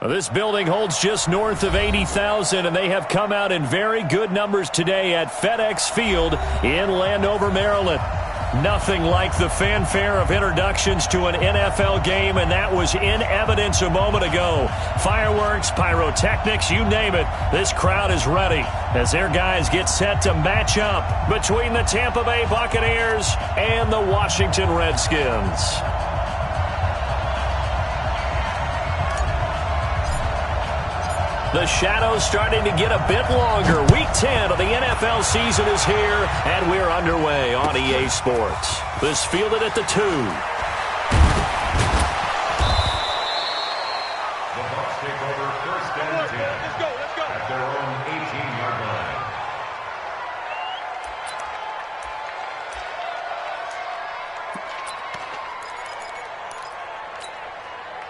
Well, this building holds just north of 80,000, and they have come out in very good numbers today at FedEx Field in Landover, Maryland. Nothing like the fanfare of introductions to an NFL game, and that was in evidence a moment ago. Fireworks, pyrotechnics, you name it. This crowd is ready as their guys get set to match up between the Tampa Bay Buccaneers and the Washington Redskins. The shadow's starting to get a bit longer. Week 10 of the NFL season is here, and we're underway on EA Sports. This fielded at the 2. The Bucs take over first and 10. Let's go. At their own 18-yard line.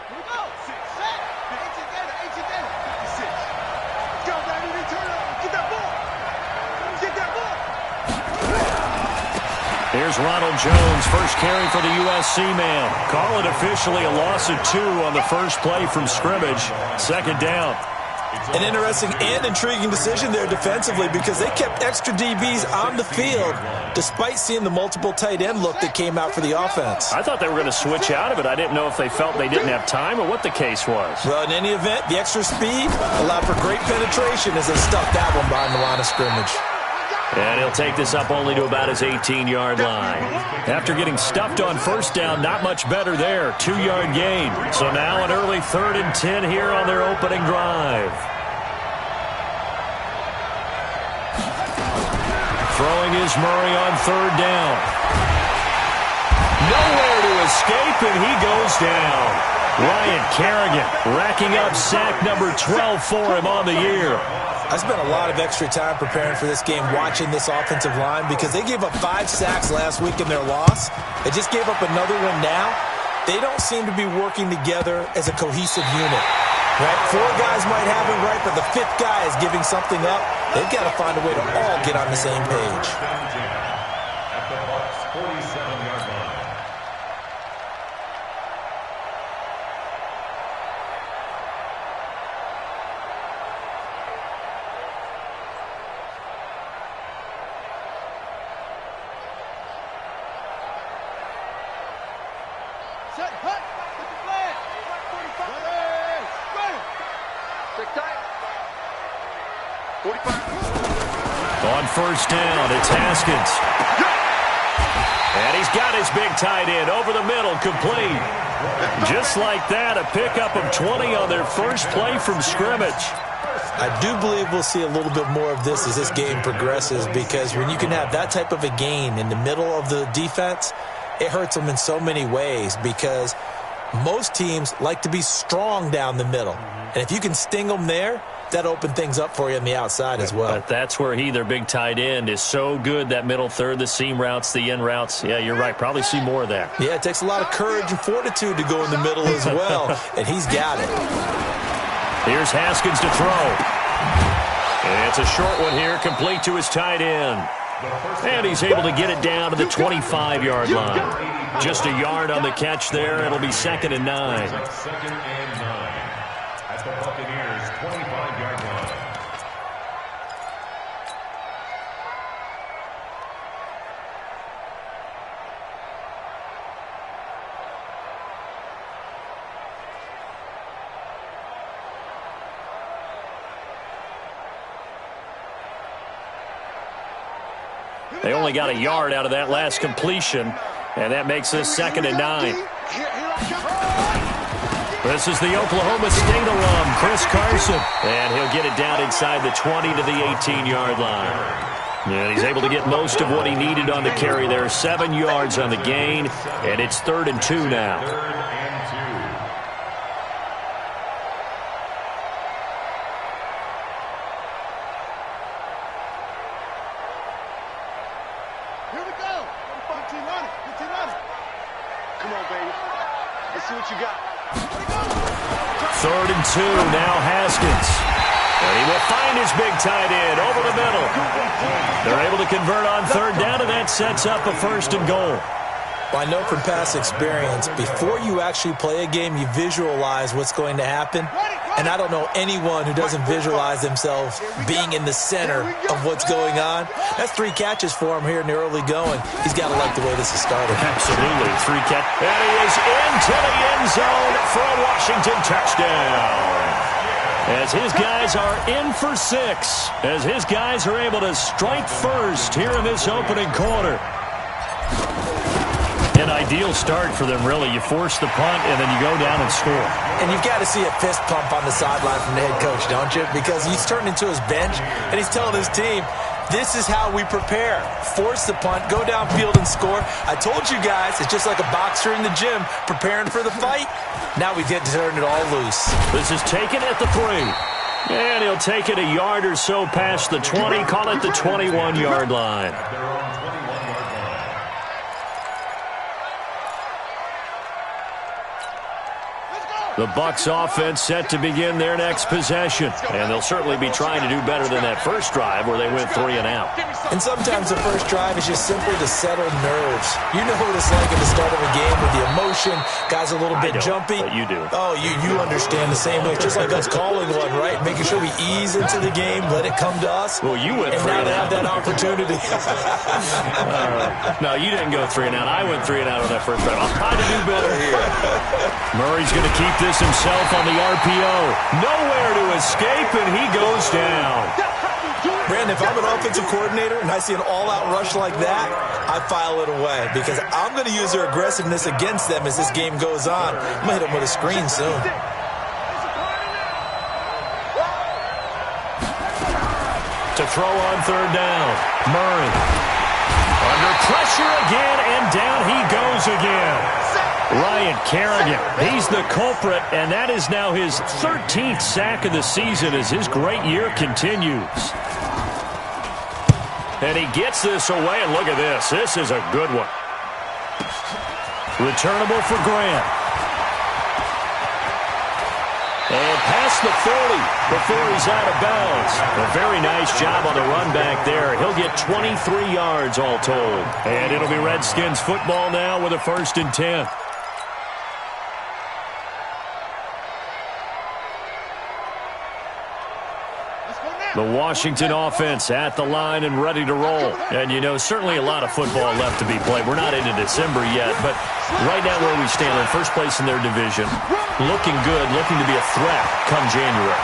Here we go. Set. 18 data. 56. Go, baby. Return it. Get that ball. Get that ball. Here's Ronald Jones, first carry for the USC man. Call it officially a loss of 2 on the first play from scrimmage. Second down. An interesting and intriguing decision there defensively because they kept extra DBs on the field despite seeing the multiple tight end look that came out for the offense. I thought they were going to switch out of it. I didn't know if they felt they didn't have time or what the case was. Well, in any event, the extra speed allowed for great penetration as they stuffed that one behind the line of scrimmage. And he'll take this up only to about his 18-yard line. After getting stuffed on first down, not much better there. 2-yard gain. So now an early 3rd and 10 here on their opening drive. Throwing is Murray on 3rd down. Nowhere to escape, and he goes down. Ryan Kerrigan racking up sack number 12 for him on the year. I spent a lot of extra time preparing for this game watching this offensive line because they gave up 5 sacks last week in their loss. They just gave up another one now. They don't seem to be working together as a cohesive unit. Right? 4 guys might have it right, but the 5th guy is giving something up. They've got to find a way to all get on the same page. At the Bucs' 47-yard line. Set. Hut. Get the flag. 45. Ready. Check tight. 45. On first down, it's Haskins. And he's got his big tight end over the middle, complete. Just like that, a pickup of 20 on their first play from scrimmage. I do believe we'll see a little bit more of this as this game progresses because when you can have that type of a gain in the middle of the defense, it hurts them in so many ways because most teams like to be strong down the middle. And if you can sting them there, that opened things up for you on the outside as well. But that's where their big tight end, is so good, that middle third, the seam routes, the in routes. Yeah, you're right. Probably see more of that. Yeah, it takes a lot of courage and fortitude to go in the middle as well, and he's got it. Here's Haskins to throw. And it's a short one here, complete to his tight end. And he's able to get it down to the 25-yard line. Just a yard on the catch there. It'll be 2nd and 9. 2nd and 9. At the Buccaneers' 25-yard line. They only got a yard out of that last completion, and that makes this 2nd and 9. This is the Oklahoma State alum, Chris Carson, and he'll get it down inside the 20 to the 18-yard line. And he's able to get most of what he needed on the carry there. 7 yards on the gain, and it's 3rd and 2 now. 3rd and 2. Here we go. 15 on it. 15 on it. Come on, baby. Let's see what you got. 3rd and 2, now Haskins. And he will find his big tight end over the middle. They're able to convert on 3rd down, and that sets up a 1st and goal. Well, I know from past experience, before you actually play a game, you visualize what's going to happen. And I don't know anyone who doesn't visualize themselves being in the center of what's going on. That's 3 catches for him here in the early going. He's got to like the way this has started. Absolutely. 3 catches. And he is into the end zone for a Washington touchdown. As his guys are in for 6. As his guys are able to strike first here in this opening quarter. An ideal start for them, really. You force the punt, and then you go down and score. And you've got to see a fist pump on the sideline from the head coach, don't you? Because he's turned into his bench, and he's telling his team, this is how we prepare. Force the punt, go downfield and score. I told you guys, it's just like a boxer in the gym preparing for the fight. Now we get to turn it all loose. This is taken at the 3. And he'll take it a yard or so past the 20. Call it the 21-yard line. The Bucs offense set to begin their next possession. And they'll certainly be trying to do better than that first drive where they went 3 and out. And sometimes the first drive is just simply to settle nerves. You know what it's like at the start of a game with the emotion. Guys a little bit jumpy. But you do. Oh, you understand the same way. It's just like us calling one, right? Making sure we ease into the game, let it come to us. Well, you went 3 and out. And now to have that opportunity. No, you didn't go 3 and out. I went 3 and out on that first drive. I'll try to do better here. Murray's going to keep this himself on the RPO. Nowhere to escape, and he goes down. Brandon, if I'm an offensive coordinator and I see an all-out rush like that, I file it away because I'm going to use their aggressiveness against them as this game goes on. I'm going to hit them with a screen soon. To throw on 3rd down. Murray. Under pressure again, and down he goes again. Ryan Kerrigan, he's the culprit, and that is now his 13th sack of the season as his great year continues. And he gets this away, and look at this. This is a good one. Returnable for Grant. And past the 40 before he's out of bounds. A very nice job on the run back there. He'll get 23 yards all told. And it'll be Redskins football now with a 1st and 10. The Washington offense at the line and ready to roll. And, you know, certainly a lot of football left to be played. We're not into December yet, but right now where we stand in first place in their division, looking good, looking to be a threat come January.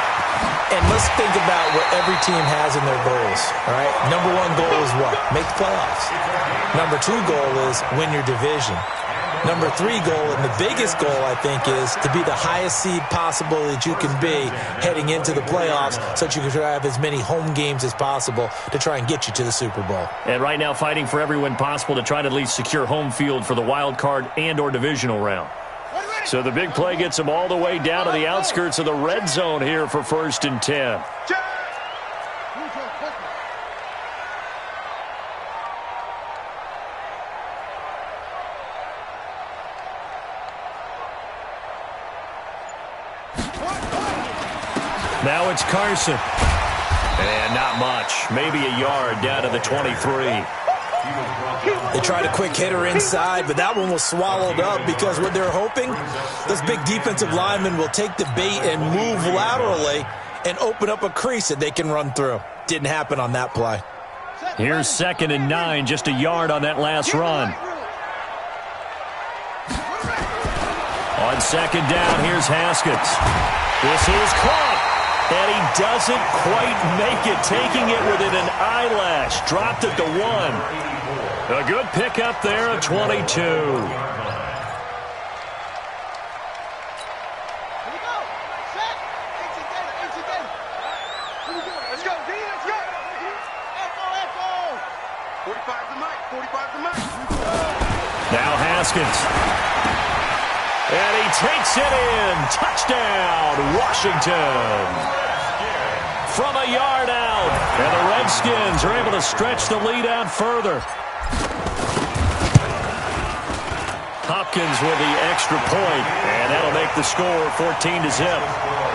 And let's think about what every team has in their goals, all right? Number 1 goal is what? Make the playoffs. Number 2 goal is win your division. Number 3 goal, and the biggest goal, I think, is to be the highest seed possible that you can be heading into the playoffs so that you can have as many home games as possible to try and get you to the Super Bowl. And right now fighting for every win possible to try to at least secure home field for the wild card and or divisional round. So the big play gets them all the way down to the outskirts of the red zone here for 1st and 10. Now it's Carson. And not much. Maybe a yard down to the 23. They tried a quick hitter inside, but that one was swallowed up because what they're hoping, those big defensive linemen will take the bait and move laterally and open up a crease that they can run through. Didn't happen on that play. Here's 2nd and 9, just a yard on that last run. On 2nd down, here's Haskins. This is caught. And he doesn't quite make it, taking it within an eyelash. Dropped it to 1. A good pickup there at 22. Let's go, D, let's go. Echo. 45 the mic, 45 the mic. Now Haskins. And he takes it in. Touchdown, Washington. From a yard out. And the Redskins are able to stretch the lead out further. Hopkins with the extra point. And that'll make the score 14-0.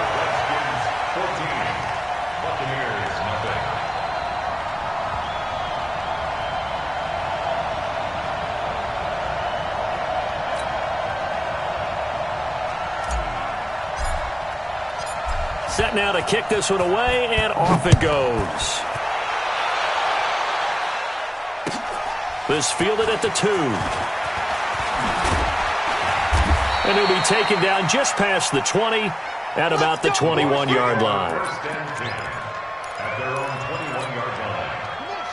Set now to kick this one away, and off it goes. This fielded at the 2. And he'll be taken down just past the 20 at about the 21-yard line. At their own 21-yard line.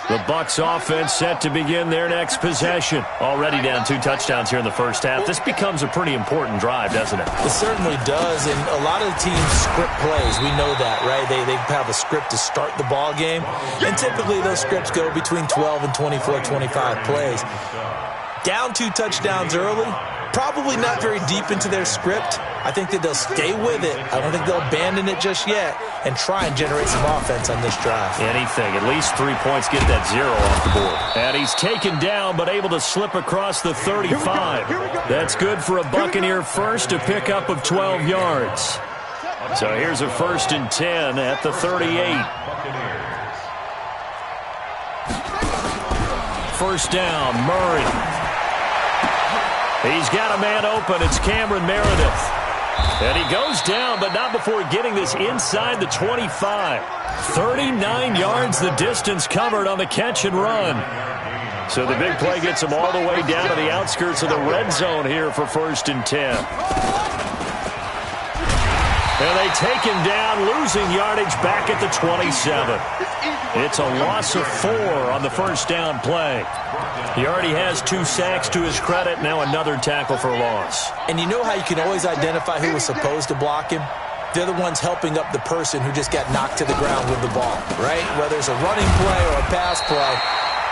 The Bucs offense set to begin their next possession. Already down 2 touchdowns here in the first half. This becomes a pretty important drive, doesn't it? It certainly does, and a lot of the teams script plays. We know that, right? They have a script to start the ball game, and typically those scripts go between 12 and 24, 25 plays. Down 2 touchdowns early, probably not very deep into their script. I think that they'll stay with it. I don't think they'll abandon it just yet and try and generate some offense on this drive. Anything. At least 3 points, get that 0 off the board. And he's taken down but able to slip across the 35. That's good for a Buccaneer first, a pickup of 12 yards. So here's a 1st and 10 at the 38. First down, Murray. He's got a man open. It's Cameron Meredith. And he goes down, but not before getting this inside the 25. 39 yards the distance covered on the catch and run. So the big play gets him all the way down to the outskirts of the red zone here for 1st and 10. And they take him down, losing yardage back at the 27. It's a loss of 4 on the first down play. He already has 2 sacks to his credit, now another tackle for loss. And you know how you can always identify who was supposed to block him? They're the ones helping up the person who just got knocked to the ground with the ball, right? Whether it's a running play or a pass play,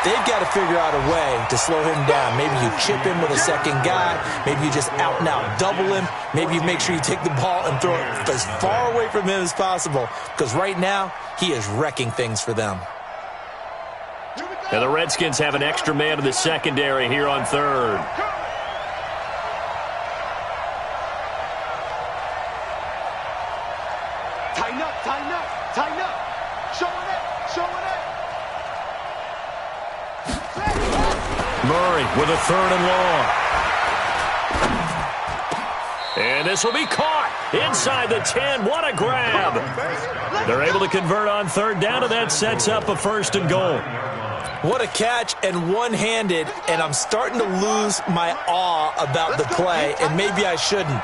they've got to figure out a way to slow him down. Maybe you chip him with a second guy. Maybe you just out-and-out double him. Maybe you make sure you take the ball and throw it as far away from him as possible, because right now he is wrecking things for them. And the Redskins have an extra man in the secondary here on 3rd. Tighten up, tighten up, tighten up. Showing it, showing it. Murray with a 3rd and long. And this will be caught inside the 10. What a grab. They're able to convert on 3rd down, and that sets up a 1st and goal. What a catch, and one-handed, and I'm starting to lose my awe about the play, and maybe I shouldn't.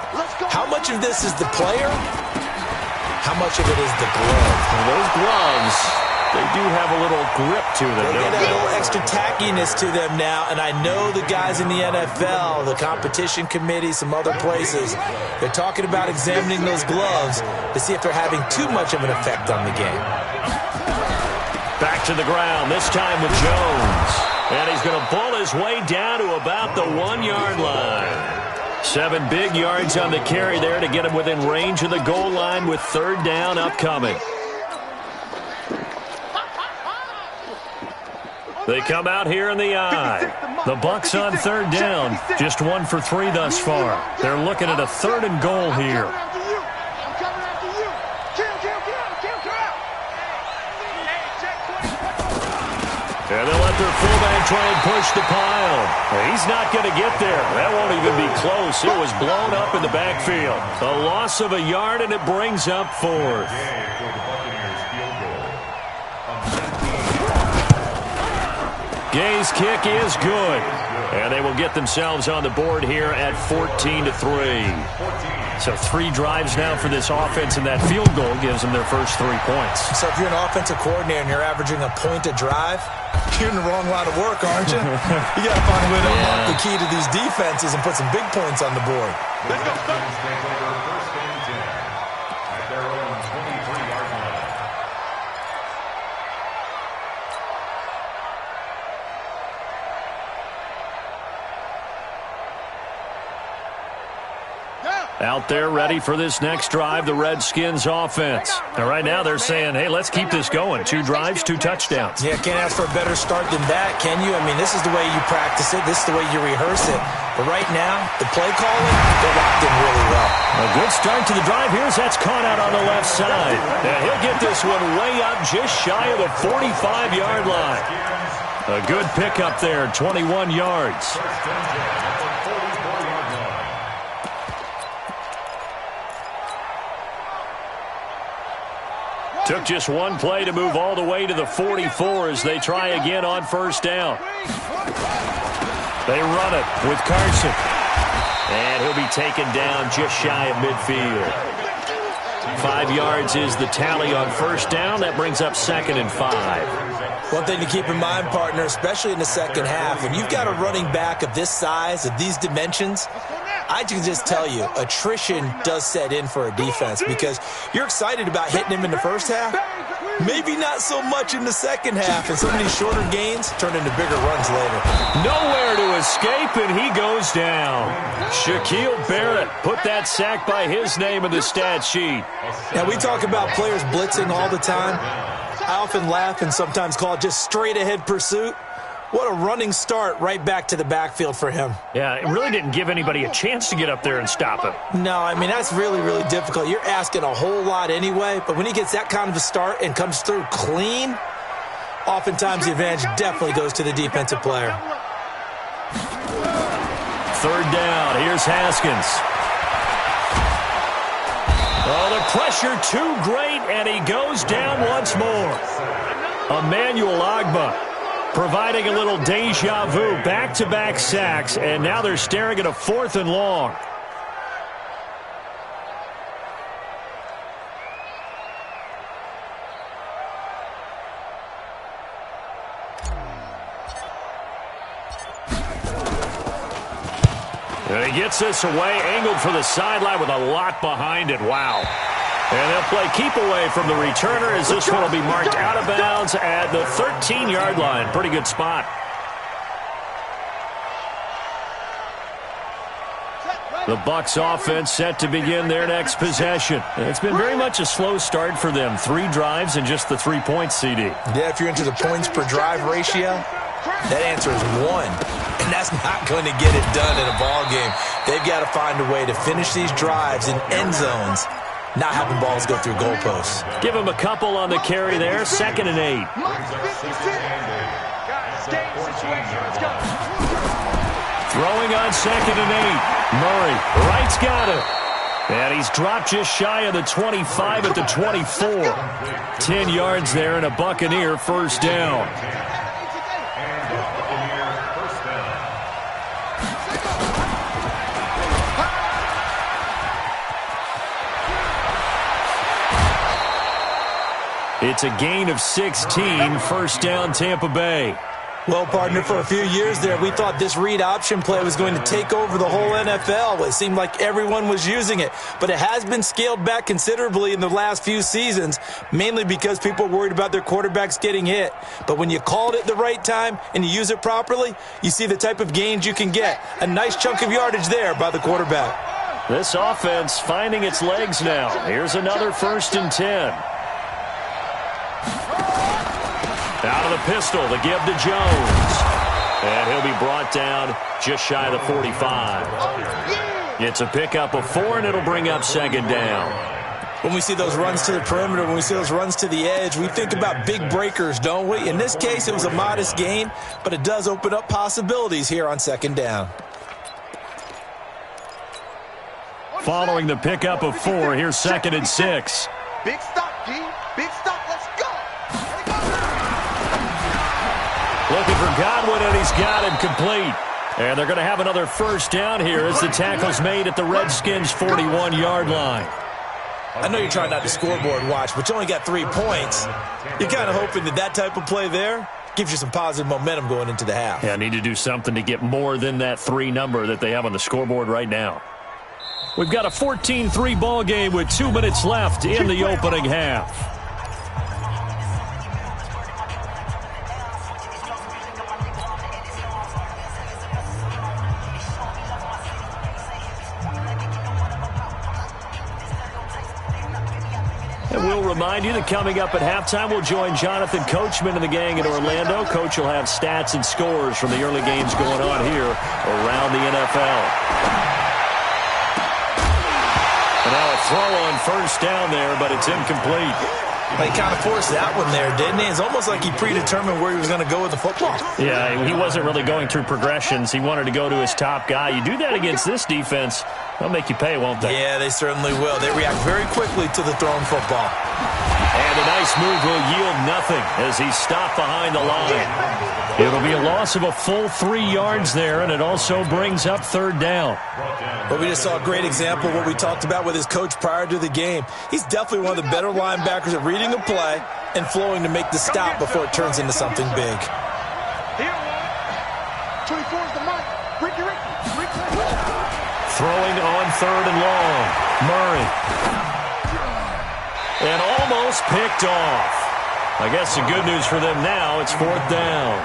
How much of this is the player? How much of it is the glove? Well, those gloves, they do have a little grip to them. They get a little extra tackiness to them now, and I know the guys in the NFL, the competition committee, some other places, they're talking about examining those gloves to see if they're having too much of an effect on the game. Back to the ground, this time with Jones. And he's going to bull his way down to about the 1-yard line. 7 big yards on the carry there to get him within range of the goal line with 3rd down upcoming. They come out here in the eye. The Bucs on 3rd down. Just 1 for 3 thus far. They're looking at a 3rd and goal here. And they'll let their fullback try and push the pile. He's not going to get there. That won't even be close. It was blown up in the backfield. A loss of a yard, and it brings up 4th. Gay's kick is good. And they will get themselves on the board here at 14-3. So 3 drives now for this offense, and that field goal gives them their first 3 points. So if you're an offensive coordinator and you're averaging a point a drive, you're in the wrong line of work, aren't you? You got to find a way to unlock the key to these defenses and put some big points on the board. Let's go, First and 10 at their own 23-yard line. Out there ready for this next drive, the Redskins offense. Now, right now they're saying, hey, let's keep this going. 2 drives, 2 touchdowns. Yeah, can't ask for a better start than that, can you? I mean, this is the way you practice it. This is the way you rehearse it. But right now, the play calling, they're locked in really well. A good start to the drive. Here's that's caught out on the left side. Now, he'll get this one way up just shy of the 45-yard line. A good pickup there, 21 yards. Took just one play to move all the way to the 44 as they try again on first down. They run it with Carson. And he'll be taken down just shy of midfield. 5 yards is the tally on first down. That brings up 2nd and 5. One thing to keep in mind, partner, especially in the second half, when you've got a running back of this size, of these dimensions, I can just tell you, attrition does set in for a defense because you're excited about hitting him in the first half. Maybe not so much in the second half, and some of these shorter gains turn into bigger runs later. Nowhere to escape, and he goes down. Shaquille Barrett put that sack by his name in the stat sheet. Now, we talk about players blitzing all the time. I often laugh and sometimes call it just straight-ahead pursuit. What a running start right back to the backfield for him. Yeah, it really didn't give anybody a chance to get up there and stop him. No, I mean, that's really, really difficult. You're asking a whole lot anyway, but when he gets that kind of a start and comes through clean, oftentimes the advantage definitely goes to the defensive player. 3rd down. Here's Haskins. Oh, the pressure too great, and he goes down once more. Emmanuel Ogbah providing a little deja vu, back-to-back sacks, and now they're staring at a 4th and long. And he gets this away, angled for the sideline with a lot behind it. Wow. And they'll play keep away from the returner as this one will be marked out of bounds at the 13-yard line. Pretty good spot. The Bucs offense set to begin their next possession. It's been very much a slow start for them. 3 drives and just the 3 points, CD. Yeah, if you're into the points per drive ratio, that answer is 1. And that's not going to get it done in a ball game. They've got to find a way to finish these drives in end zones, not having balls go through goalposts. Give him a couple on the carry there. 2nd and 8. Throwing on 2nd and 8. Murray, right's got it. And he's dropped just shy of the 25 at the 24. 10 yards there and a Buccaneer first down. It's a gain of 16, first down Tampa Bay. Well, partner, for a few years there, we thought this read option play was going to take over the whole NFL. It seemed like everyone was using it, but it has been scaled back considerably in the last few seasons, mainly because people are worried about their quarterbacks getting hit. But when you called it the right time and you use it properly, you see the type of gains you can get. A nice chunk of yardage there by the quarterback. This offense finding its legs now. Here's another 1st and 10. Out of the pistol, the give to Jones. And he'll be brought down just shy of the 45. It's a pickup of 4, and it'll bring up 2nd down. When we see those runs to the perimeter, when we see those runs to the edge, we think about big breakers, don't we? In this case, it was a modest gain, but it does open up possibilities here on 2nd down. Following the pickup of 4, here's 2nd and 6. Big stop, G. Big stop. Let's go. Looking for Godwin, and he's got him complete. And they're going to have another first down here as the tackle's made at the Redskins' 41-yard line. I know you're trying not to scoreboard watch, but you only got 3 points. You're kind of hoping that type of play there gives you some positive momentum going into the half. Yeah, need to do something to get more than that 3 number that they have on the scoreboard right now. We've got a 14-3 ball game with 2 minutes left in the opening half. And we'll remind you that coming up at halftime, we'll join Jonathan Coachman and the gang in Orlando. Coach will have stats and scores from the early games going on here around the NFL. And now a throw on first down there, but it's incomplete. He kind of forced that one there, didn't he? It's almost like he predetermined where he was going to go with the football. Yeah, he wasn't really going through progressions. He wanted to go to his top guy. You do that against this defense, they'll make you pay, won't they? Yeah, they certainly will. They react very quickly to the thrown football. And a nice move will yield nothing as he's stopped behind the line. It'll be a loss of a full 3 yards there, and it also brings up third down. But we just saw a great example of what we talked about with his coach prior to the game. He's definitely one of the better linebackers at reading a play and flowing to make the stop before it turns into something big. Here, 24 is the mark. Ricky. Throwing on third and long. Murray. And almost picked off. I guess the good news for them now, it's fourth down.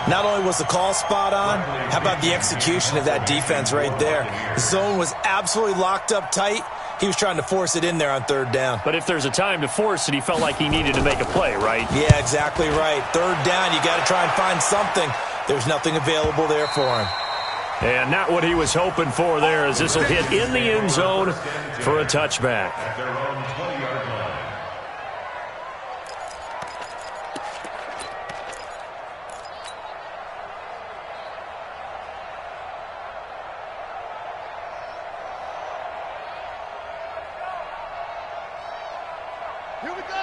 Not only was the call spot on, how about the execution of that defense right there? The zone was absolutely locked up tight. He was trying to force it in there on third down. But if there's a time to force it, he felt like he needed to make a play, right? Yeah, exactly right. Third down, you got to try and find something. There's nothing available there for him. And not what he was hoping for there, as this will hit in the end zone for a touchback. At their own 20-yard line.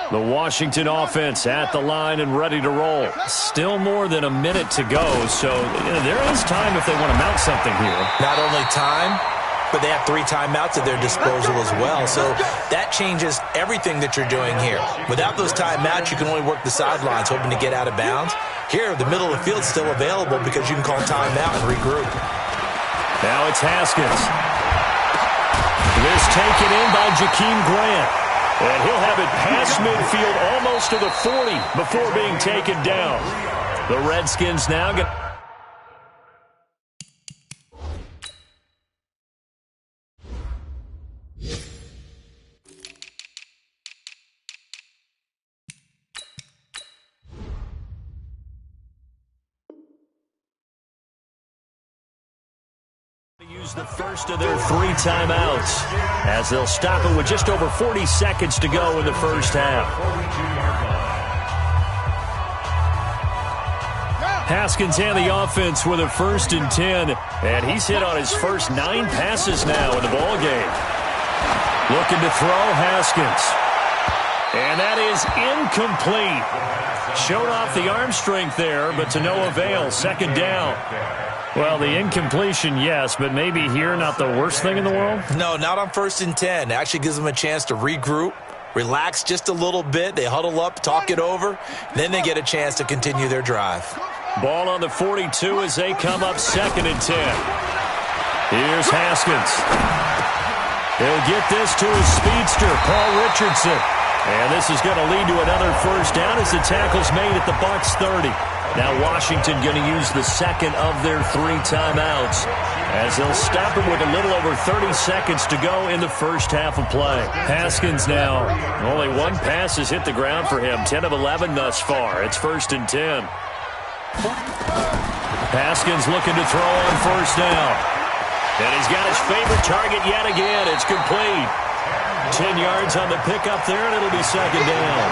The Washington offense at the line and ready to roll. Still more than a minute to go, so there is time if they want to mount something here. Not only time, but they have 3 timeouts at their disposal as well, so that changes everything that you're doing here. Without those timeouts, you can only work the sidelines, hoping to get out of bounds. Here, the middle of the field is still available because you can call timeout and regroup. Now it's Haskins. This taken in by Jakeem Grant. And he'll have it past midfield almost to the 40 before being taken down. The Redskins now get... use the first of their 3 timeouts as they'll stop it with just over 40 seconds to go in the first half. Haskins and the offense with a 1st and 10, and he's hit on his first 9 passes now in the ballgame. Looking to throw, Haskins. And that is incomplete. Showed off the arm strength there, but to no avail. Second down. Well, the incompletion, yes, but maybe here not the worst thing in the world? No, not on 1st and 10. It actually gives them a chance to regroup, relax just a little bit. They huddle up, talk it over, then they get a chance to continue their drive. Ball on the 42 as they come up 2nd and 10. Here's Haskins. He'll get this to his speedster, Paul Richardson. And this is going to lead to another first down as the tackle's made at the Bucs 30. Now Washington going to use the 2nd of their 3 timeouts as they'll stop it with a little over 30 seconds to go in the first half of play. Haskins now, only 1 pass has hit the ground for him, 10 of 11 thus far. It's 1st and 10. Haskins looking to throw on 1st down. And he's got his favorite target yet again. It's complete. 10 yards on the pickup there, and it'll be 2nd down.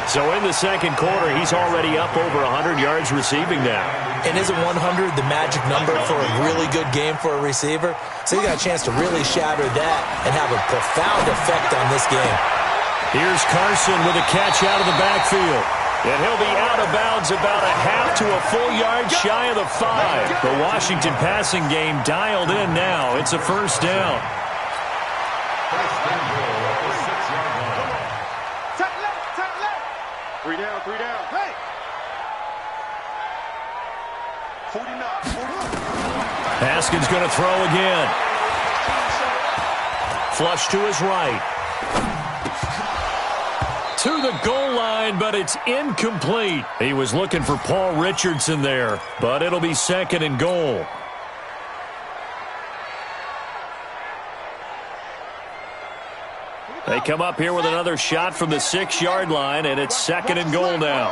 So in the 2nd quarter, he's already up over 100 yards receiving now. And isn't 100 the magic number for a really good game for a receiver? So you got a chance to really shatter that and have a profound effect on this game. Here's Carson with a catch out of the backfield. And he'll be out of bounds about a half to a full yard shy of the 5. The Washington passing game dialed in now. It's a 1st down. First and goal at the 6-yard line. Tight left. 3 down. Hey! 49. Haskins going to throw again. Flush to his right. To the goal line, but it's incomplete. He was looking for Paul Richardson there, but it'll be 2nd and goal. They come up here with another shot from the 6-yard line, and it's 2nd and goal now.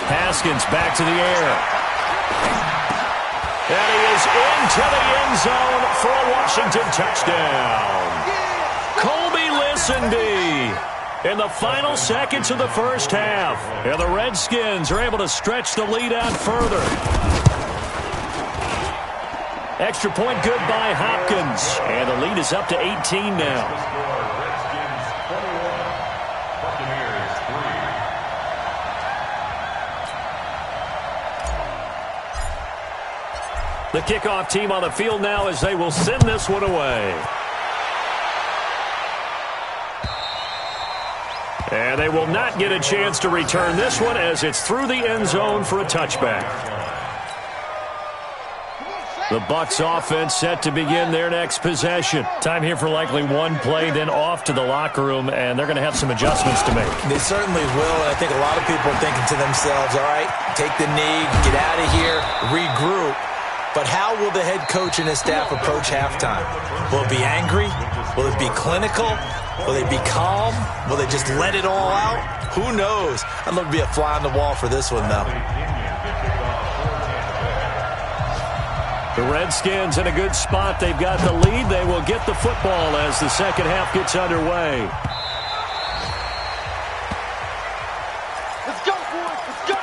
Haskins back to the air. And he is into the end zone for a Washington touchdown. Colby Lisenby in the final seconds of the first half. And the Redskins are able to stretch the lead out further. Extra point good by Hopkins. And the lead is up to 18 now. Redskins 21, Buccaneers 3. The kickoff team on the field now as they will send this one away. And they will not get a chance to return this one as it's through the end zone for a touchback. The Bucs offense set to begin their next possession. Time here for likely one play, then off to the locker room, and they're going to have some adjustments to make. They certainly will, and I think a lot of people are thinking to themselves, all right, take the knee, get out of here, regroup. But how will the head coach and his staff approach halftime? Will it be angry? Will it be clinical? Will they be calm? Will they just let it all out? Who knows? I'd love to be a fly on the wall for this one, though. The Redskins in a good spot. They've got the lead. They will get the football as the second half gets underway. Let's go, boys. Let's go.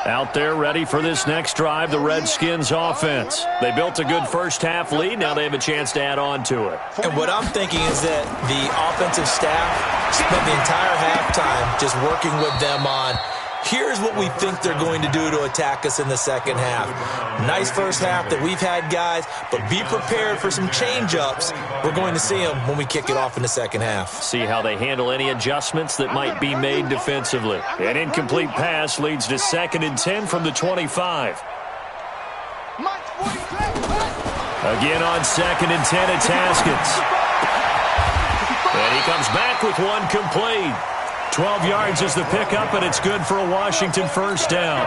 Out there ready for this next drive, the Redskins offense. They built a good first half lead. Now they have a chance to add on to it. And what I'm thinking is that the offensive staff spent the entire halftime just working with them on, here's what we think they're going to do to attack us in the second half. Nice first half that we've had, guys, but be prepared for some change-ups. We're going to see them when we kick it off in the second half. See how they handle any adjustments that might be made defensively. An incomplete pass leads to 2nd and 10 from the 25. Again on 2nd and 10, it's Haskins. And he comes back with one complete. 12 yards is the pickup, and it's good for a Washington first down.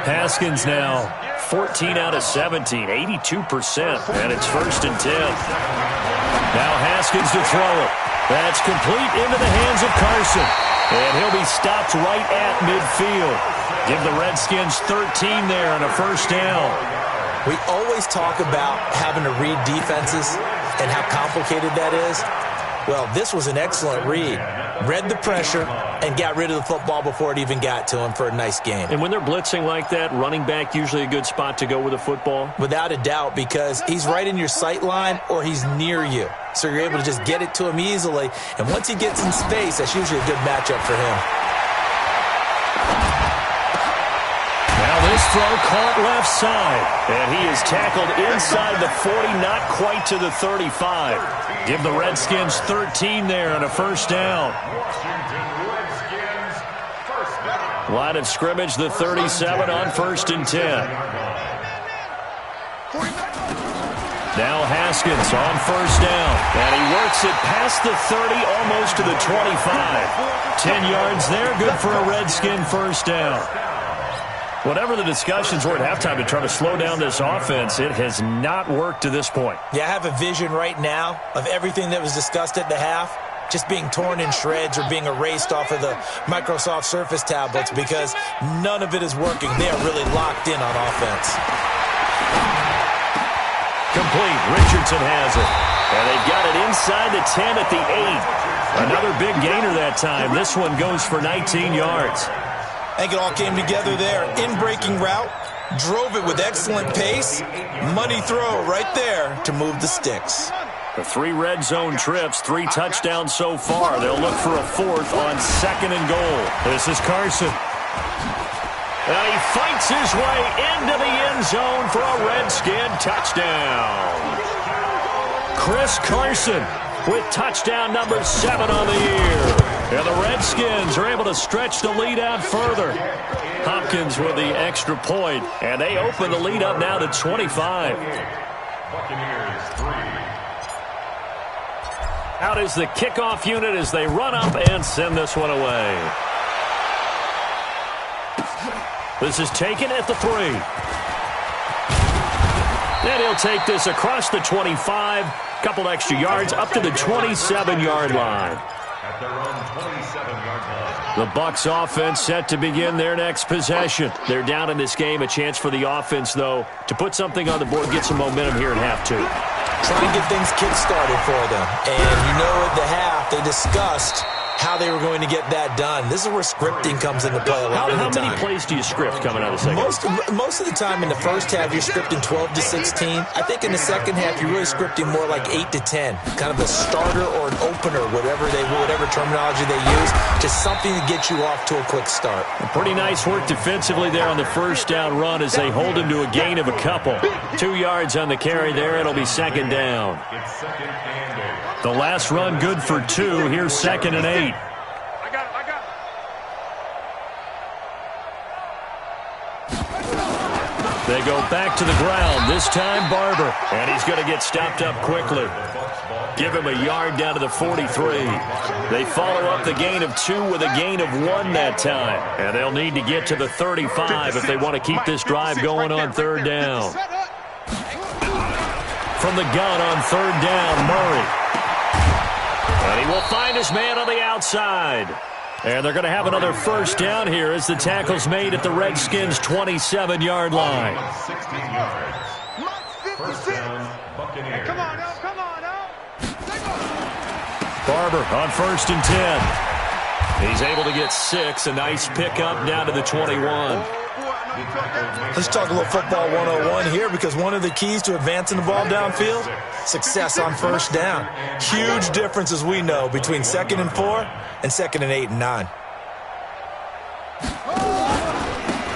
Haskins now 14 out of 17, 82%, and it's 1st and 10. Now Haskins to throw it. That's complete into the hands of Carson, and he'll be stopped right at midfield. Give the Redskins 13 there and a first down. We always talk about having to read defenses and how complicated that is. Well, this was an excellent read. Read the pressure and got rid of the football before it even got to him for a nice game. And when they're blitzing like that, running back usually a good spot to go with the football? Without a doubt, because he's right in your sight line or he's near you. So you're able to just get it to him easily. And once he gets in space, that's usually a good matchup for him. Now this throw caught left side. And he is tackled inside the 40, not quite to the 35. Give the Redskins 13 there and a first down. Line of scrimmage, the 37 on 1st and 10. Now Haskins on 1st down. And he works it past the 30, almost to the 25. 10 yards there, good for a Redskin first down. Whatever the discussions were at halftime to try to slow down this offense, it has not worked to this point. Yeah, I have a vision right now of everything that was discussed at the half just being torn in shreds or being erased off of the Microsoft Surface tablets because none of it is working. They are really locked in on offense. Complete. Richardson has it. And they've got it inside the 10 at the 8. Another big gainer that time. This one goes for 19 yards. I think it all came together there. In-breaking route, drove it with excellent pace. Money throw right there to move the sticks. The 3 red zone trips, 3 touchdowns so far. They'll look for a 4th on 2nd and goal. This is Carson. And he fights his way into the end zone for a Redskin touchdown. Chris Carson with touchdown number 7 on the year. And the Redskins are able to stretch the lead out further. Hopkins with the extra point, and they open the lead up now to 25. Buccaneers 3. Out is the kickoff unit as they run up and send this one away. This is taken at the 3. And he'll take this across the 25. Couple extra yards up to the 27-yard line. at their own 27-yard line. The Bucs offense set to begin their next possession. They're down in this game. A chance for the offense, though, to put something on the board, get some momentum here in half two. Trying to get things kick-started for them. And you know at the half, they discussed how they were going to get that done. This is where scripting comes into play a lot of the time. How many plays do you script coming out of the second? Most of the time in the first half, you're scripting 12 to 16. I think in the second half, you're really scripting more like 8 to 10. Kind of a starter or an opener, whatever terminology they use. Just something to get you off to a quick start. Pretty nice work defensively there on the first down run as they hold him to a gain of a couple. 2 yards on the carry there. It'll be second down. It's second and 8. The last run good for 2. Here's second and 8. I got it. They go back to the ground. This time Barber. And he's going to get stopped up quickly. Give him a yard down to the 43. They follow up the gain of 2 with a gain of 1 that time. And they'll need to get to the 35 if they want to keep this drive going on third down. From the gun on third down, Murray. And he will find his man on the outside. And they're going to have another first down here as the tackle's made at the Redskins' 27-yard line. 16 yards. First down, Buccaneers. Come on now. Barber on first and 10. He's able to get 6. A nice pickup down to the 21. Let's talk a little football 101 here, because one of the keys to advancing the ball downfield, success on first down. Huge difference, as we know, between 2nd and 4 and 2nd and 8 and 9.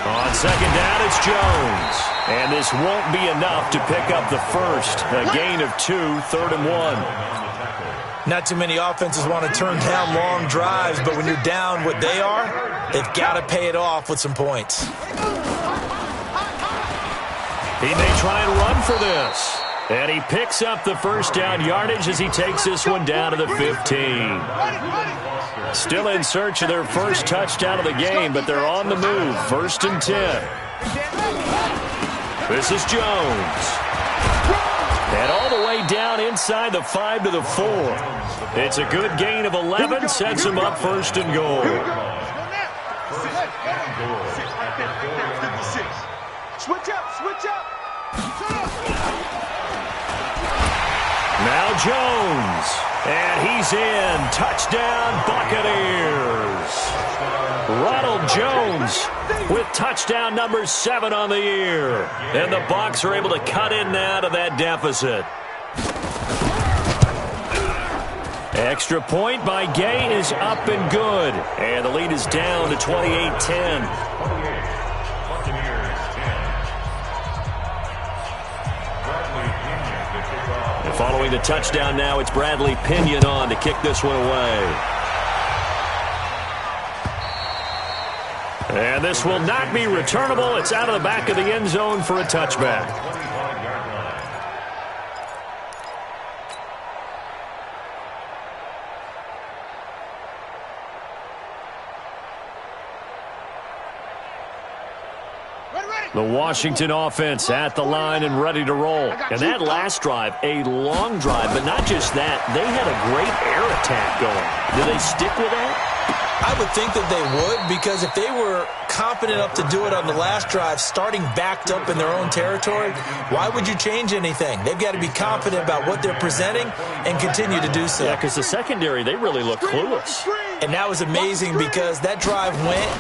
On second down, it's Jones. And this won't be enough to pick up the first. A gain of 2, 3rd and 1. Not too many offenses want to turn down long drives, but when you're down what they are, they've got to pay it off with some points. He may try and run for this. And he picks up the first down yardage as he takes this one down to the 15. Still in search of their first touchdown of the game, but they're on the move. 1st and 10. This is Jones. And all the way down inside the 5 to the 4. It's a good gain of 11, sets him up 1st and goal. Switch up. Now Jones. And he's in. Touchdown, Buccaneers. Ronald Jones with touchdown number 7 on the year. And the Bucs are able to cut in now to that deficit. Extra point by Gay is up and good. And the lead is down to 28-10. Following the touchdown now, it's Bradley Pinion on to kick this one away. And this will not be returnable. It's out of the back of the end zone for a touchback. The Washington offense at the line and ready to roll. And that last drive, a long drive, but not just that. They had a great air attack going. Do they stick with that? I would think that they would, because if they were confident enough to do it on the last drive, starting backed up in their own territory, why would you change anything? They've got to be confident about what they're presenting and continue to do so. Yeah, because the secondary, they really look clueless. And that was amazing, because that drive went,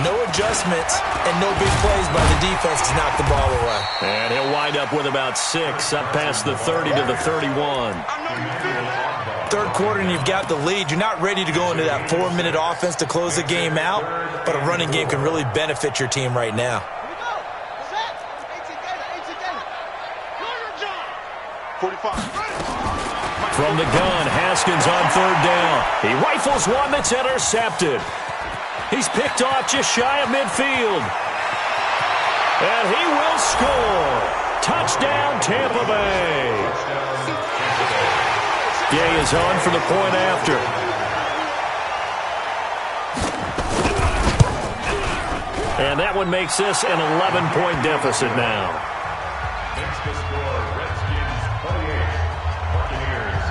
no adjustments, and no big plays by the defense to knock the ball away. And he'll wind up with about 6, up past the 30 to the 31. Third quarter and you've got the lead. You're not ready to go into that 4-minute offense to close the game out, but a running game can really benefit your team right now. 45. From the gun, Haskins on third down. He rifles one that's intercepted. He's picked off just shy of midfield. And he will score. Touchdown, Tampa Bay. Gay is on for the point after. And that one makes this an 11-point deficit now. Makes the score Redskins 28, Buccaneers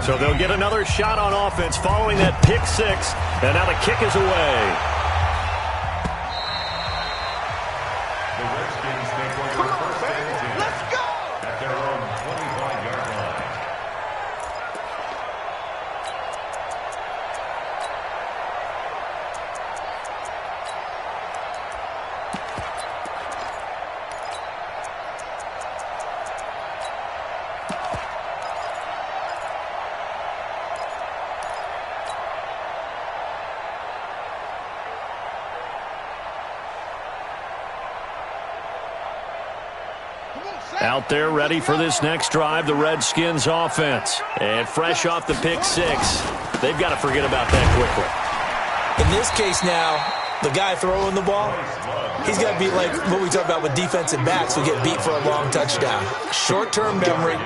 So they'll get another shot on offense following that pick six. And now the kick is away. The Redskins take over first and 10. Let's go! At their own 25-yard line. Out there ready for this next drive, the Redskins offense. And fresh off the pick six, they've got to forget about that quickly. In this case now, the guy throwing the ball, he's got to be like what we talk about with defensive backs who get beat for a long touchdown. Short-term memory,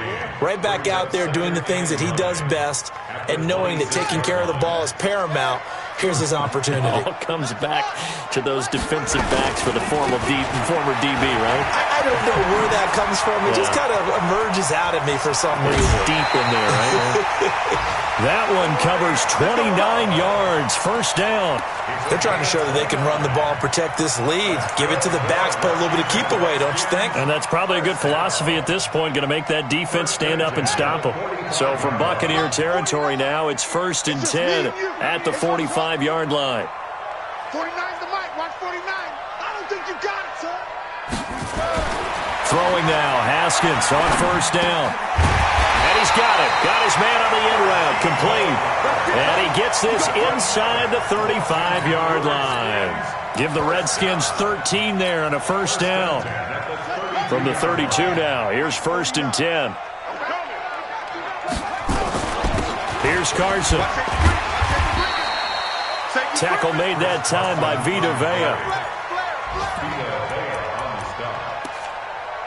right back out there doing the things that he does best, and knowing that taking care of the ball is paramount. Here's his opportunity. All comes back to those defensive backs for the former DB, right? I don't know where that comes from. It just kind of emerges out of me for some reason. It's deep in there, right? That one covers 29 yards, first down. They're trying to show that they can run the ball and protect this lead. Give it to the backs, put a little bit of keep away, don't you think? And that's probably a good philosophy at this point, going to make that defense stand up and stop them. So from Buccaneer territory now, it's first and 10 at the 45-yard line. 49's the mic. Watch 49. I don't think you got it, sir. Throwing now, Haskins on first down. And he's got it. Got his man on the end route, complete. And he gets this inside the 35-yard line. Give the Redskins 13 there and a first down. From the 32 now, here's first and 10. Here's Carson. Tackle made that time by Vita Vea.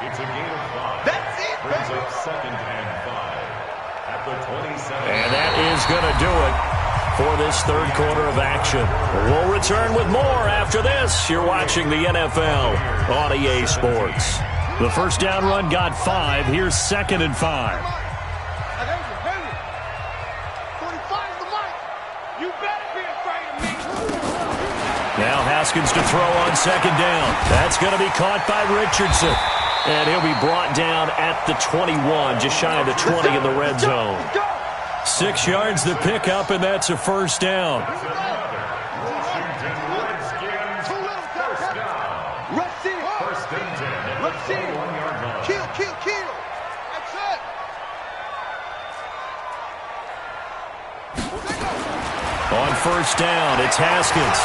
It's a gain of 5. That's it, Brings up second and 5 at the 27. And that is going to do it for this third quarter of action. We'll return with more after this. You're watching the NFL on EA Sports. The first down run got 5. Here's second and 5. Now Haskins to throw on second down. That's going to be caught by Richardson. And he'll be brought down at the 21, just shy of the 20 in the red zone. 6 yards to pick up, and that's a first down. On first down, it's Haskins.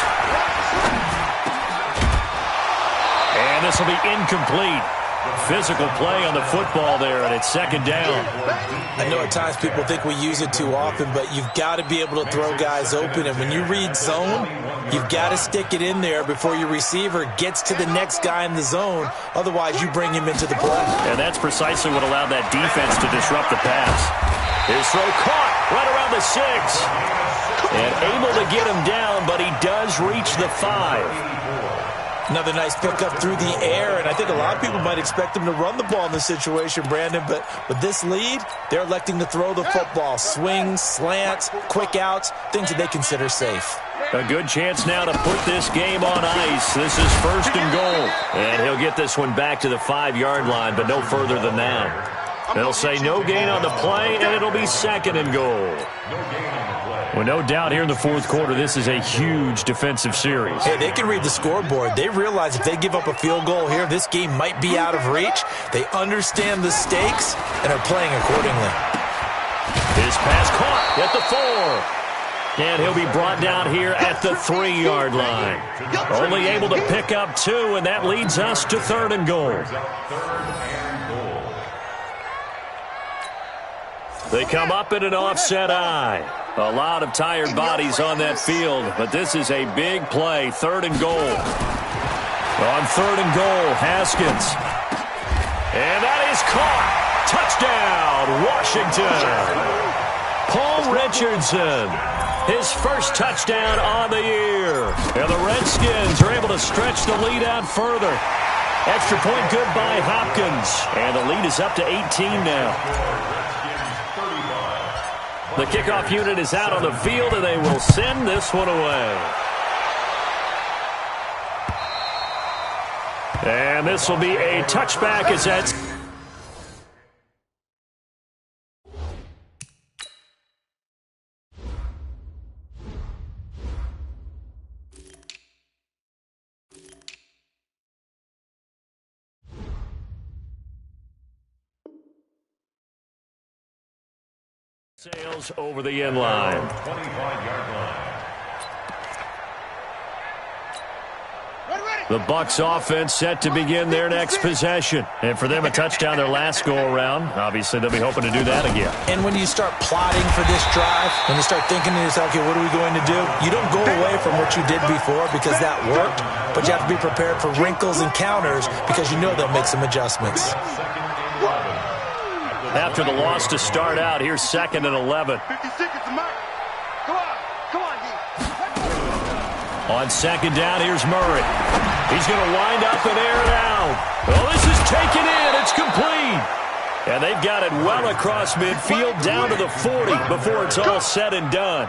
And this will be incomplete. Physical play on the football there, and it's second down. I know at times people think we use it too often, but you've got to be able to throw guys open. And when you read zone, you've got to stick it in there before your receiver gets to the next guy in the zone. Otherwise, you bring him into the play. And that's precisely what allowed that defense to disrupt the pass. His throw caught right around the 6. And able to get him down, but he does reach the 5. Another nice pickup through the air, and I think a lot of people might expect him to run the ball in this situation, Brandon, but with this lead, they're electing to throw the football. Swings, slants, quick outs, things that they consider safe. A good chance now to put this game on ice. This is first and goal. And he'll get this one back to the 5-yard line, but no further than that. They'll say no gain on the play, and it'll be second and goal. Well, no doubt here in the fourth quarter, this is a huge defensive series. Hey, they can read the scoreboard. They realize if they give up a field goal here, this game might be out of reach. They understand the stakes and are playing accordingly. His pass caught at the 4. And he'll be brought down here at the 3-yard line. Only able to pick up 2, and that leads us to third and goal. They come up in an offset eye. A lot of tired bodies on that field, but this is a big play, third and goal. On third and goal, Haskins. And that is caught. Touchdown, Washington. Paul Richardson, his first touchdown on the year. And the Redskins are able to stretch the lead out further. Extra point good by Hopkins. And the lead is up to 18 now. The kickoff unit is out on the field, and they will send this one away. And this will be a touchback as that's... Sails over the end line. 25-yard line. The Bucs offense set to begin their next possession. And for them, a touchdown their last go-around. Obviously, they'll be hoping to do that again. And when you start plotting for this drive, when you start thinking to yourself, okay, what are we going to do? You don't go away from what you did before because that worked, but you have to be prepared for wrinkles and counters because you know they'll make some adjustments. After the loss to start out, here's 2nd and 11. 50 seconds to mark. Come on, D. On 2nd down, here's Murray. He's going to wind up and air it out. Oh, this is taken in. It's complete. And they've got it well across midfield down to the 40 before it's all said and done.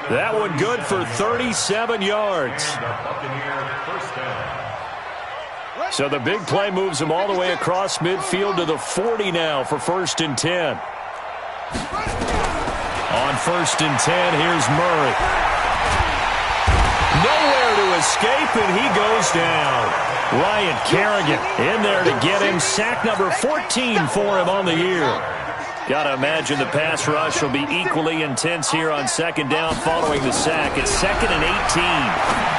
That one good for 37 yards. So the big play moves them all the way across midfield to the 40 now for 1st and 10. On 1st and 10, here's Murray. Nowhere to escape, and he goes down. Ryan Kerrigan in there to get him. Sack number 14 for him on the year. Got to imagine the pass rush will be equally intense here on 2nd down following the sack. It's 2nd and 18.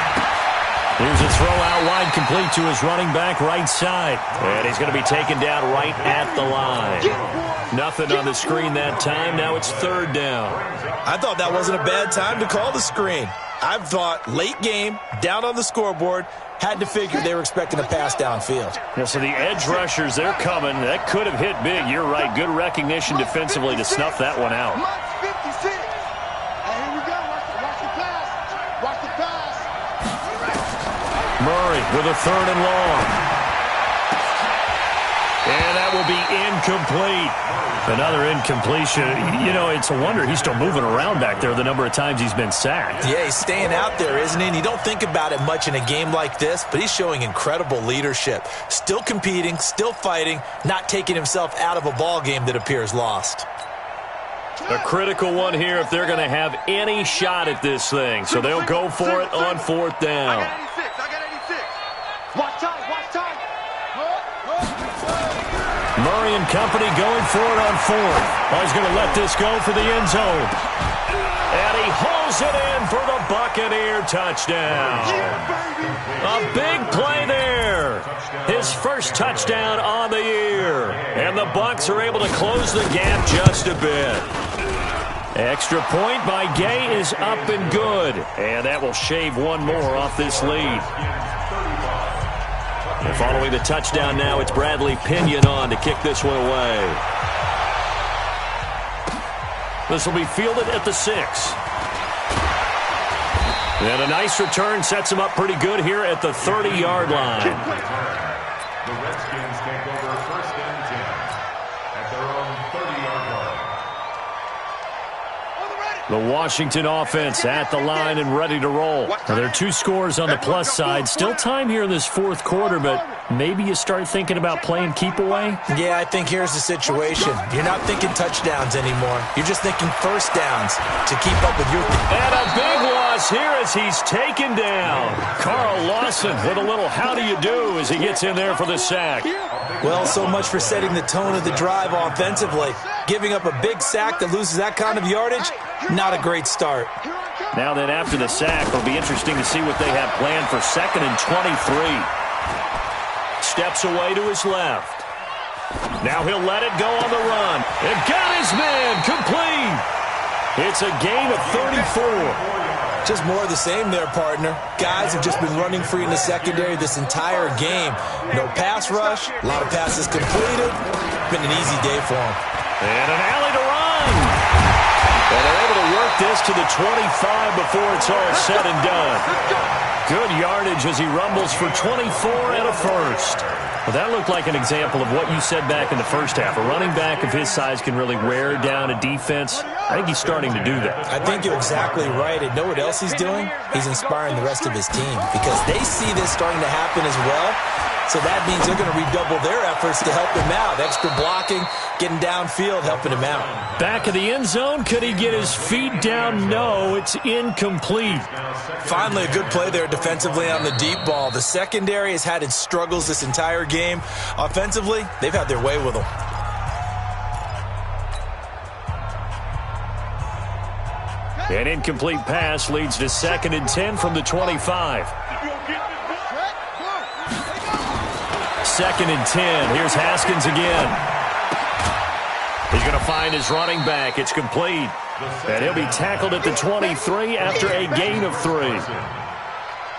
Here's a throw out wide, complete to his running back right side. And he's going to be taken down right at the line. Nothing on the screen that time. Now it's 3rd down. I thought that wasn't a bad time to call the screen. I thought late game, down on the scoreboard, had to figure they were expecting a pass downfield. Well, so the edge rushers, they're coming. That could have hit big. You're right. Good recognition defensively to snuff that one out. 56. Hey, here we go. Watch the pass. Watch the pass. Murray with a 3rd and long. And that will be incomplete. Another incompletion. You know, it's a wonder he's still moving around back there the number of times he's been sacked. Yeah, he's staying out there, isn't he? And you don't think about it much in a game like this, but he's showing incredible leadership. Still competing, still fighting, not taking himself out of a ball game that appears lost. A critical one here if they're going to have any shot at this thing. So they'll go for it on 4th down. I got 86. Watch time. Murray and company going for it on 4th. Oh, he's going to let this go for the end zone. And he hauls it in for the Buccaneer touchdown. A big play there. His first touchdown on the year. And the Bucs are able to close the gap just a bit. Extra point by Gay is up and good. And that will shave one more off this lead. And following the touchdown now, it's Bradley Pinion on to kick this one away. This will be fielded at the 6. And a nice return sets him up pretty good here at the 30-yard line. The Redskins take over 1st and 10 at their own 30-yard line. The Washington offense at the line and ready to roll. Now, there are 2 scores on the plus side. Still time here in this 4th quarter, but maybe you start thinking about playing keep away? Yeah, I think here's the situation. You're not thinking touchdowns anymore. You're just thinking 1st downs to keep up with your... And a big loss here as he's taken down. Carl Lawson with a little how do you do as he gets in there for the sack. Well, so much for setting the tone of the drive offensively. Giving up a big sack that loses that kind of yardage, not a great start. Now then, after the sack, it'll be interesting to see what they have planned for 2nd and 23. Steps away to his left. Now he'll let it go on the run. And got his man complete. It's a gain of 34. Just more of the same there, partner. Guys have just been running free in the secondary this entire game. No pass rush, a lot of passes completed. Been an easy day for them. And an alley to run. And they're able to work this to the 25 before it's all said and done. Good yardage as he rumbles for 24 and a first. Well, that looked like an example of what you said back in the first half. A running back of his size can really wear down a defense. I think he's starting to do that. I think you're exactly right. And know what else he's doing? He's inspiring the rest of his team because they see this starting to happen as well. So that means they're going to redouble their efforts to help him out. Extra blocking, getting downfield, helping him out. Back of the end zone. Could he get his feet down? No, it's incomplete. Finally, a good play there defensively on the deep ball. The secondary has had its struggles this entire game. Offensively, they've had their way with them. An incomplete pass leads to 2nd and 10 from the 25. 2nd and 10. Here's Haskins again. He's going to find his running back. It's complete. And he'll be tackled at the 23 after a gain of 3.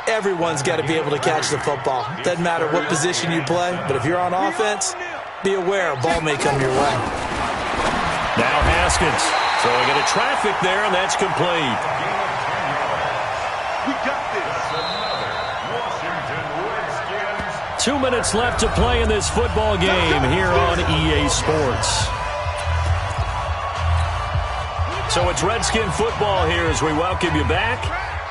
Everyone's got to be able to catch the football. Doesn't matter what position you play, but if you're on offense, be aware a ball may come your way. Now Haskins throwing into traffic there, and that's complete. We got this. 2 minutes left to play in this football game here on EA Sports. So it's Redskin football here as we welcome you back.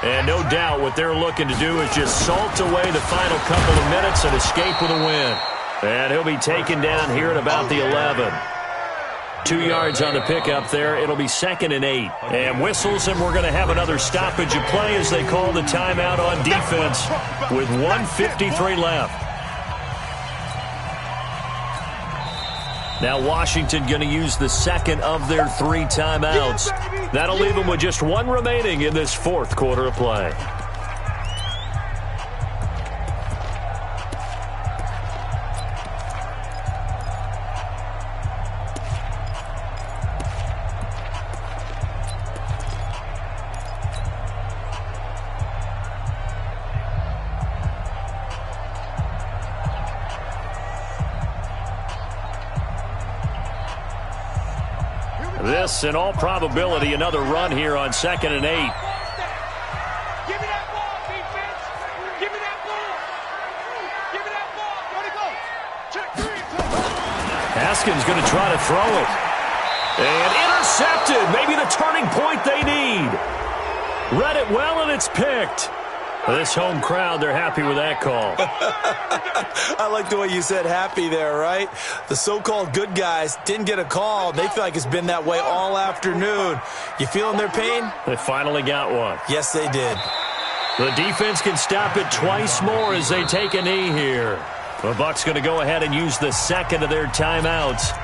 And no doubt what they're looking to do is just salt away the final couple of minutes and escape with a win. And he'll be taken down here at about the 11. 2 yards on the pickup there. It'll be 2nd and 8. And whistles, and we're going to have another stoppage of play as they call the timeout on defense with 1:53 left. Now Washington going to use the 2nd of their 3 timeouts. That'll leave them with just 1 remaining in this 4th quarter of play. This, in all probability, another run here on 2nd and 8. Give me that ball, defense. Give me that ball. Give me that ball. Where'd it go? Check 3. Haskins going to try to throw it. And intercepted. Maybe the turning point they need. Read it well, and it's picked. This home crowd, they're happy with that call. I like the way you said happy there, right? The so-called good guys didn't get a call. They feel like it's been that way all afternoon. You feeling their pain? They finally got one. Yes, they did. The defense can stop it twice more as they take a knee here. The Bucs going to go ahead and use the 2nd of their timeouts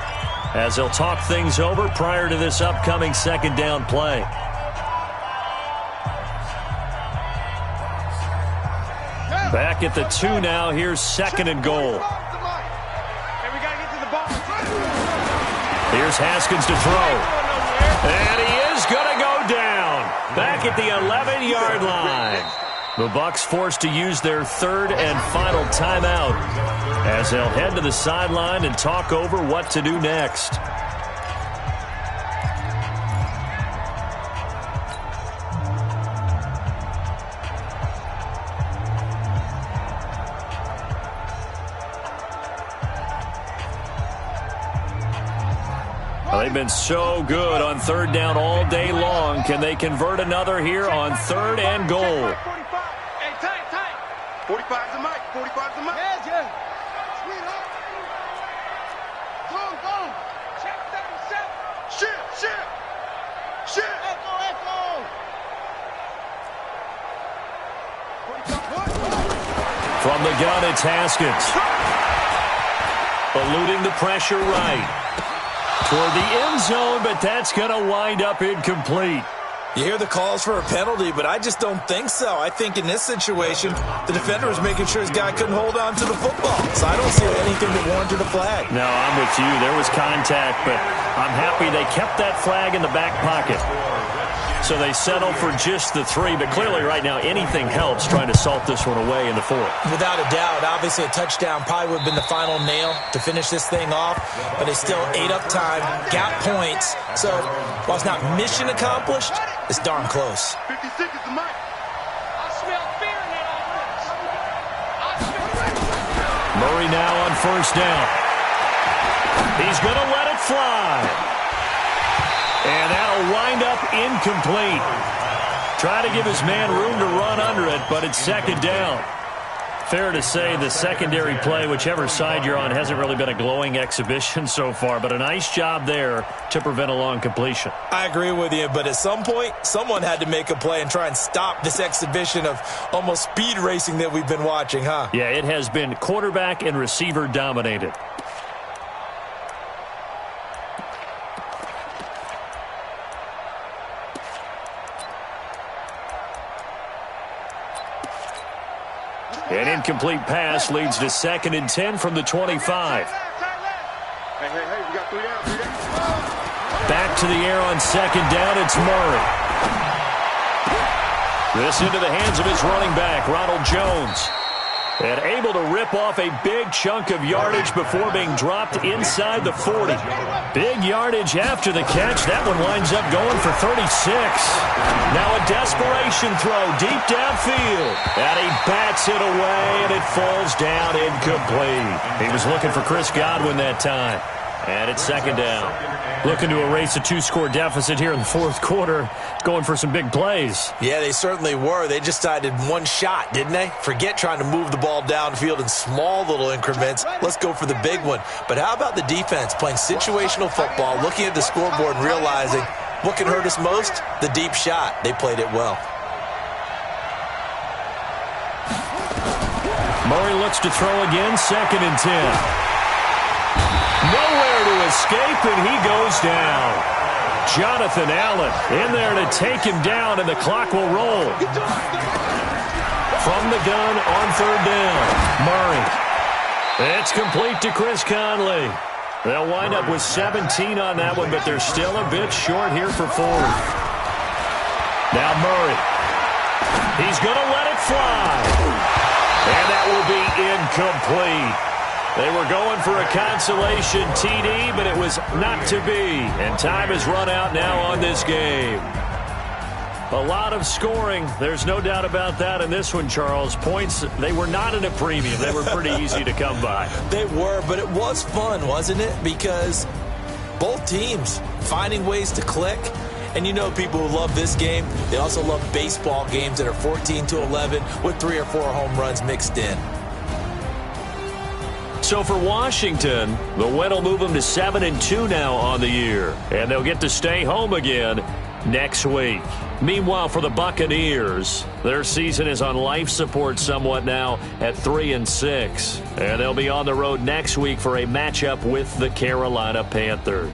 as they'll talk things over prior to this upcoming 2nd down play. Back at the 2 now. Here's 2nd and goal. Here's Haskins to throw. And he is going to go down. Back at the 11-yard line. The Bucs forced to use their 3rd and final timeout as they'll head to the sideline and talk over what to do next. They've been so good on 3rd down all day long. Can they convert another here on 3rd and goal? 45. Hey, tight. 45's the mic. 45's the mic. Yeah. Sweetheart. Go. Check 7. Shit. Echo. From the gun, it's Haskins. Eluding the pressure right. Toward the end zone, but that's going to wind up incomplete. You hear the calls for a penalty, but I just don't think so. I think in this situation, the defender was making sure his guy couldn't hold on to the football. So I don't see anything that warranted a flag. No, I'm with you. There was contact, but I'm happy they kept that flag in the back pocket. So they settled for just the 3, but clearly right now anything helps trying to salt this one away in the 4th. Without a doubt, obviously a touchdown probably would have been the final nail to finish this thing off, but they still ate up time, got points. So while it's not mission accomplished, it's darn close. 56 is the mic. I smell fear in that Murray now on first down. He's going to let it fly. And that'll wind up incomplete. Try to give his man room to run under it, but it's second down. Fair to say the secondary play, whichever side you're on, hasn't really been a glowing exhibition so far, but a nice job there to prevent a long completion. I agree with you, but at some point, someone had to make a play and try and stop this exhibition of almost speed racing that we've been watching, huh? Yeah, it has been quarterback and receiver dominated. An incomplete pass leads to 2nd and 10 from the 25. Hey, we got 3 down. Back to the air on 2nd down, it's Murray. This into the hands of his running back, Ronald Jones. And able to rip off a big chunk of yardage before being dropped inside the 40. Big yardage after the catch. That one winds up going for 36. Now a desperation throw deep downfield. And he bats it away, and it falls down incomplete. He was looking for Chris Godwin that time. And it's 2nd down. Looking to erase a 2-score deficit here in the 4th quarter. Going for some big plays. Yeah, they certainly were. They just decided one shot, didn't they? Forget trying to move the ball downfield in small little increments. Let's go for the big one. But how about the defense playing situational football, looking at the scoreboard and realizing what can hurt us most? The deep shot. They played it well. Murray looks to throw again, 2nd and 10. Nowhere to escape, and he goes down. Jonathan Allen in there to take him down, and the clock will roll. From the gun on 3rd down, Murray. It's complete to Chris Conley. They'll wind up with 17 on that one, but they're still a bit short here for 4th. Now Murray. He's going to let it fly. And that will be incomplete. They were going for a consolation TD, but it was not to be. And time has run out now on this game. A lot of scoring. There's no doubt about that in this one, Charles. Points, they were not at a premium. They were pretty easy to come by. They were, but it was fun, wasn't it? Because both teams finding ways to click. And you know people who love this game, they also love baseball games that are 14-11 with 3 or 4 home runs mixed in. So for Washington, the win will move them to 7-2 now on the year. And they'll get to stay home again next week. Meanwhile, for the Buccaneers, their season is on life support somewhat now at 3-6. And they'll be on the road next week for a matchup with the Carolina Panthers.